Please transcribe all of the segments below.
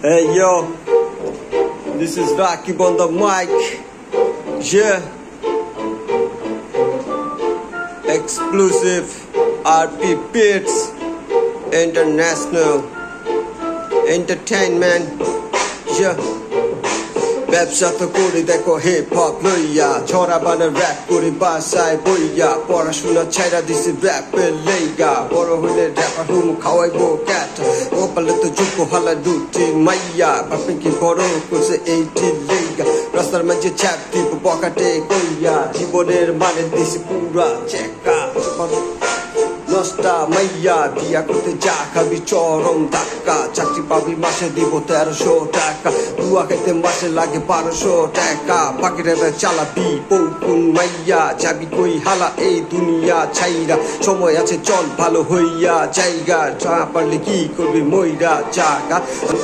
Hey yo, this is Rakib on the mic. Yeah, exclusive RP Beats International Entertainment. Yeah, ব্যবসা তো করি দেখো hip hop লইয়া, ছড়া বানা র‍্যাপ করি বাসায় বইয়া, পড়াশোনা ছাইরা দিছি র‍্যাপের লেগা, বড় হইলে র‍্যাপার হুম খাওয়াইবো ক্যাট, ওপালে তো যুগ হালা দুটি মাইয়া, বাপে কি বড় করছে এইটি লেগা, রাস্তার মাঝে ছ্যাপ দিব পকেটে কইয়া, জীবনের মানে দিছি পুরা চেকা, নষ্টা মাইয়া বিয়া করতে যা খাবি চরম ধাক্কা, চাকরি পাবি মাসে দিব 1300 টাকা, দুয়া খাইতে মাসে লাগে 1200 টাকা, বাকি রেবে চালাবি পৌকুন মাইয়া, যাবি কই হালা এই দুনিয়া ছাইরা, সময় আছে চল ভালো হইয়া জায়গা, যা পারলে কি করবি মইরা জাগা,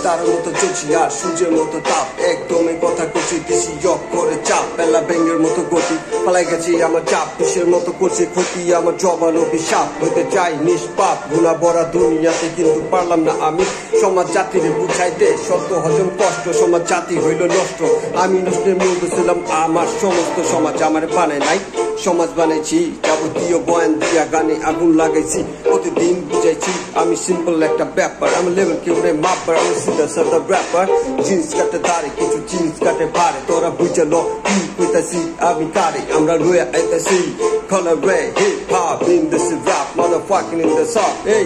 তার মতো চলছি আর সূর্যের মতো তাপ, একদমই কথা করছি দিছি ইয়ক করে চাপ, বেলা ব্যাঙ্গের মতো গতি পালাই গেছি আমার চাপ, বিষের মতো করছে ক্ষতি আমার জবান অভিশাপ, হইতে চাই নিষ্পাপ গুণা ভরা দুনিয়াতে, কিন্তু পারলাম না আমি সমাজ জাতিরে বুঝাইতে, সত্য হজম কষ্ট সমাজ জাতি হইল নষ্ট, আমি নষ্টের মধ্যে ছিলাম, আমার সমস্ত সমাজ আমার বানায় নাই, সমাজ বানাইছি যাবতীয় বয়ান দিয়া গানে আগুন লাগাইছি, প্রতিদিন বুঝাইছি আমি সিম্পল একটা ব্যাপার, আমি লেভেল কেউ নেই মাপার, আমি সিধা সাদা ব্যাপার, জিন্স কাটে তারে কিছু জিন্স কাটে পারে, তোরা বুঝাল কি কইতাছি আমি কারে, আমরা রয়ে আইতাছি color red hip hop in this rap motherfucking in the song hey